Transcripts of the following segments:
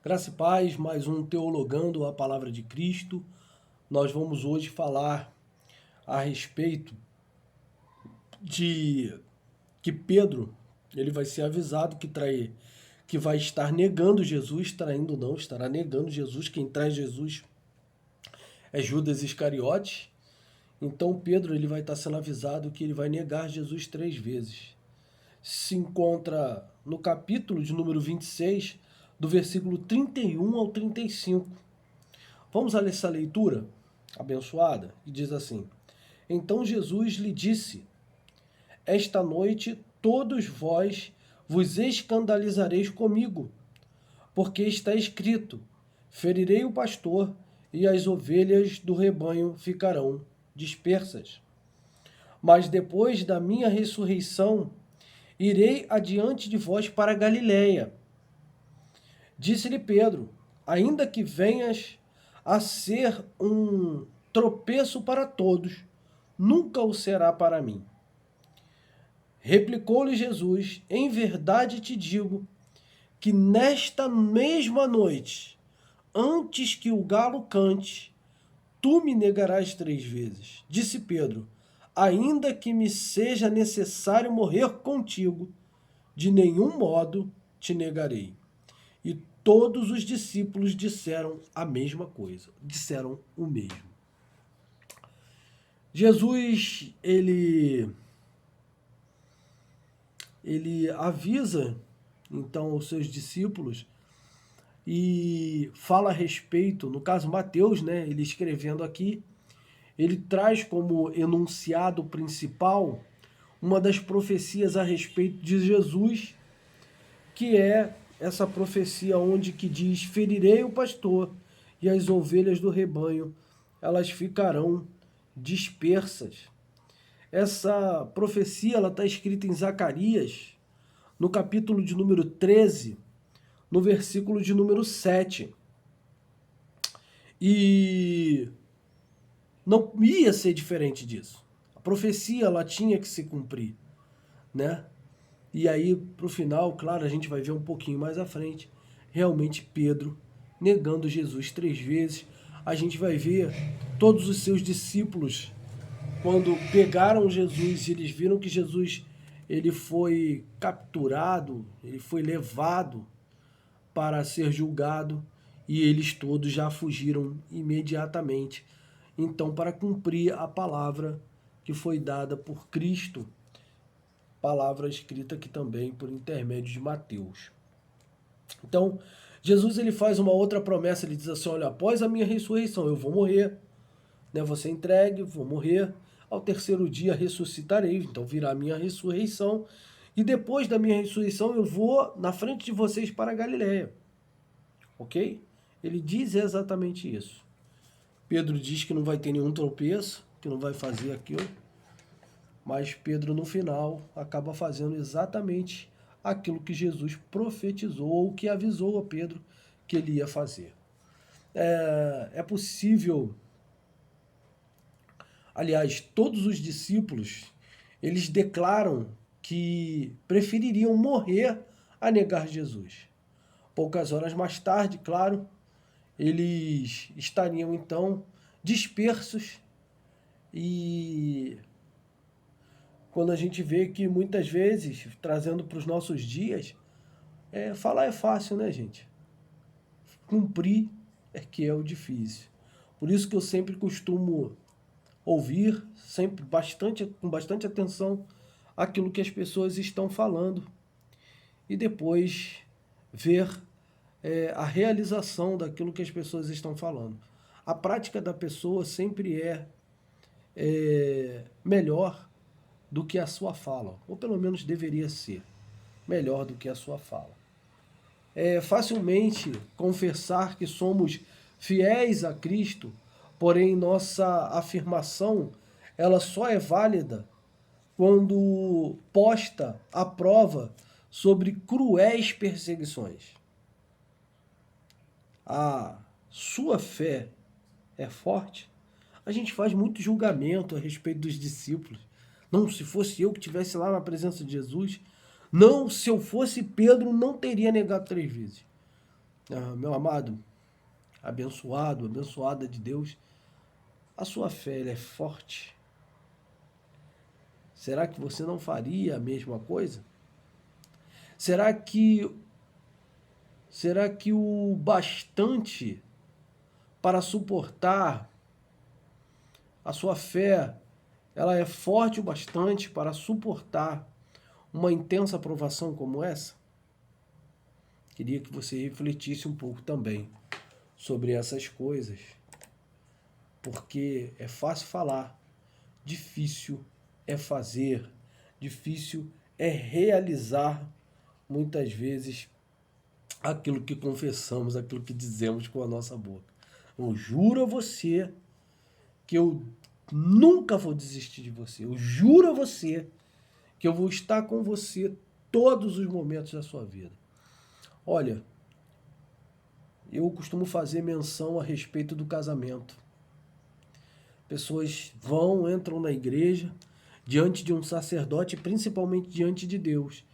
Graça e paz, mais um Teologando a Palavra de Cristo. Nós vamos hoje falar a respeito de que Pedro, ele vai ser avisado que vai estar negando Jesus, traindo não, estará negando Jesus. Quem traz Jesus é Judas Iscariotes. Então Pedro, ele vai estar sendo avisado que ele vai negar Jesus 3 vezes. Se encontra no capítulo de número 26, do versículo 31 ao 35. Vamos a essa leitura abençoada? E diz assim: Então Jesus lhe disse: Esta noite todos vós vos escandalizareis comigo, porque está escrito: Ferirei o pastor, e as ovelhas do rebanho ficarão dispersas. Mas depois da minha ressurreição, irei adiante de vós para Galiléia. Disse-lhe Pedro: Ainda que venhas a ser um tropeço para todos, nunca o será para mim. Replicou-lhe Jesus: Em verdade te digo que nesta mesma noite, antes que o galo cante, tu me negarás 3 vezes. Disse Pedro: Ainda que me seja necessário morrer contigo, de nenhum modo te negarei. E todos os discípulos disseram a mesma coisa, disseram o mesmo. Jesus, ele avisa então os seus discípulos e fala a respeito, no caso Mateus, né, ele escrevendo aqui, ele traz como enunciado principal uma das profecias a respeito de Jesus, que é essa profecia onde que diz: ferirei o pastor e as ovelhas do rebanho, elas ficarão dispersas. Essa profecia ela está escrita em Zacarias, no capítulo de número 13, no versículo de número 7. E não ia ser diferente disso. A profecia ela tinha que se cumprir, né? E aí, para o final, claro, a gente vai ver um pouquinho mais à frente, realmente Pedro negando Jesus 3 vezes. A gente vai ver todos os seus discípulos, quando pegaram Jesus e eles viram que Jesus ele foi capturado, ele foi levado para ser julgado, e eles todos já fugiram imediatamente. Então, para cumprir a palavra que foi dada por Cristo, palavra escrita aqui também por intermédio de Mateus. Então, Jesus ele faz uma outra promessa, ele diz assim: olha, após a minha ressurreição eu vou morrer, né? Vou ser entregue, vou morrer, ao terceiro dia ressuscitarei, então virá a minha ressurreição, e depois da minha ressurreição eu vou na frente de vocês para a Galiléia. Ok? Ele diz exatamente isso. Pedro diz que não vai ter nenhum tropeço, que não vai fazer aquilo, mas Pedro, no final, acaba fazendo exatamente aquilo que Jesus profetizou ou que avisou a Pedro que ele ia fazer. É possível, aliás, todos os discípulos, eles declaram que prefeririam morrer a negar Jesus. Poucas horas mais tarde, claro, eles estariam então dispersos, e quando a gente vê que muitas vezes, trazendo para os nossos dias, falar é fácil, né, gente? Cumprir é que é o difícil. Por isso que eu sempre costumo ouvir, sempre com bastante atenção, aquilo que as pessoas estão falando e depois ver a realização daquilo que as pessoas estão falando. A prática da pessoa sempre é melhor do que a sua fala, ou pelo menos deveria ser melhor do que a sua fala. É facilmente confessar que somos fiéis a Cristo, porém nossa afirmação ela só é válida quando posta à prova sobre cruéis perseguições. A sua fé é forte? A gente faz muito julgamento a respeito dos discípulos. Não, se fosse eu que estivesse lá na presença de Jesus. Não, se eu fosse Pedro, não teria negado 3 vezes. Meu amado, abençoado, abençoada de Deus, a sua fé ela é forte? Será que você não faria a mesma coisa? Será que o bastante para suportar a sua fé, ela é forte o bastante para suportar uma intensa provação como essa? Queria que você refletisse um pouco também sobre essas coisas, porque é fácil falar, difícil é fazer, difícil é realizar muitas vezes aquilo que confessamos, aquilo que dizemos com a nossa boca. Eu juro a você que eu nunca vou desistir de você. Eu juro a você que eu vou estar com você todos os momentos da sua vida. Olha, eu costumo fazer menção a respeito do casamento. Pessoas entram na igreja, diante de um sacerdote, principalmente diante de Deus.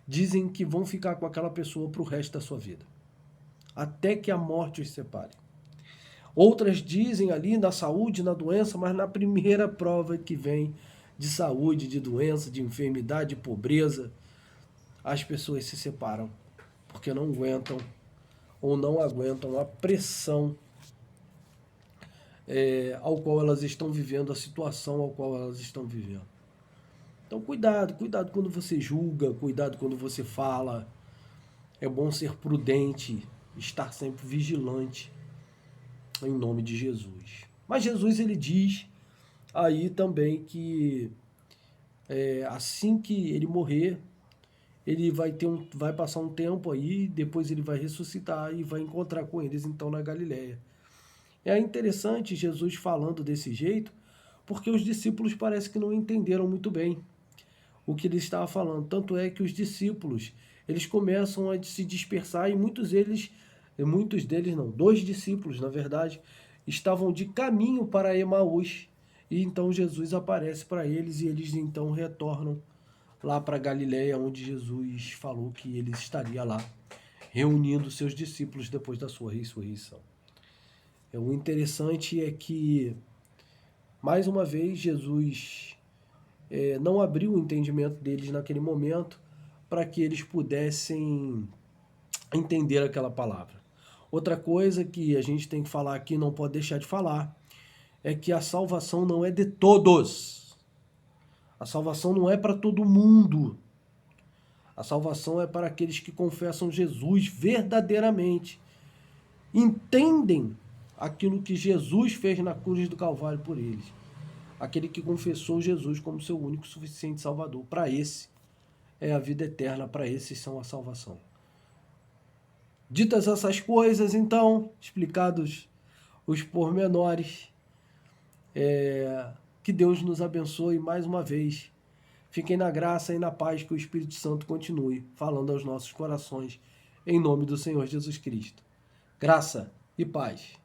Dizem que vão ficar com aquela pessoa para o resto da sua vida, até que a morte os separe. Outras dizem ali na saúde, na doença, mas na primeira prova que vem de saúde, de doença, de enfermidade, de pobreza, as pessoas se separam, porque não aguentam ou não aguentam a pressão ao qual elas estão vivendo, a situação ao qual elas estão vivendo. Então cuidado quando você julga, cuidado quando você fala. É bom ser prudente, estar sempre vigilante, em nome de Jesus. Mas Jesus, ele diz aí também que assim que ele morrer, ele vai passar um tempo aí, depois ele vai ressuscitar e vai encontrar com eles então na Galileia. É interessante Jesus falando desse jeito, porque os discípulos parece que não entenderam muito bem o que ele estava falando. Tanto é que os discípulos, eles começam a se dispersar e muitos deles não, 2 discípulos, na verdade, estavam de caminho para Emaús. E então Jesus aparece para eles e eles então retornam lá para Galiléia, onde Jesus falou que ele estaria lá, reunindo seus discípulos depois da sua ressurreição. O interessante é que, mais uma vez, Jesus não abriu o entendimento deles naquele momento para que eles pudessem entender aquela palavra. Outra coisa que a gente tem que falar aqui, não pode deixar de falar, é que a salvação não é de todos. A salvação não é para todo mundo. A salvação é para aqueles que confessam Jesus verdadeiramente. Entendem aquilo que Jesus fez na cruz do Calvário por eles. Aquele que confessou Jesus como seu único e suficiente Salvador. Para esse é a vida eterna, para esses são a salvação. Ditas essas coisas, então, explicados os pormenores, que Deus nos abençoe mais uma vez. Fiquem na graça e na paz, que o Espírito Santo continue falando aos nossos corações, em nome do Senhor Jesus Cristo. Graça e paz.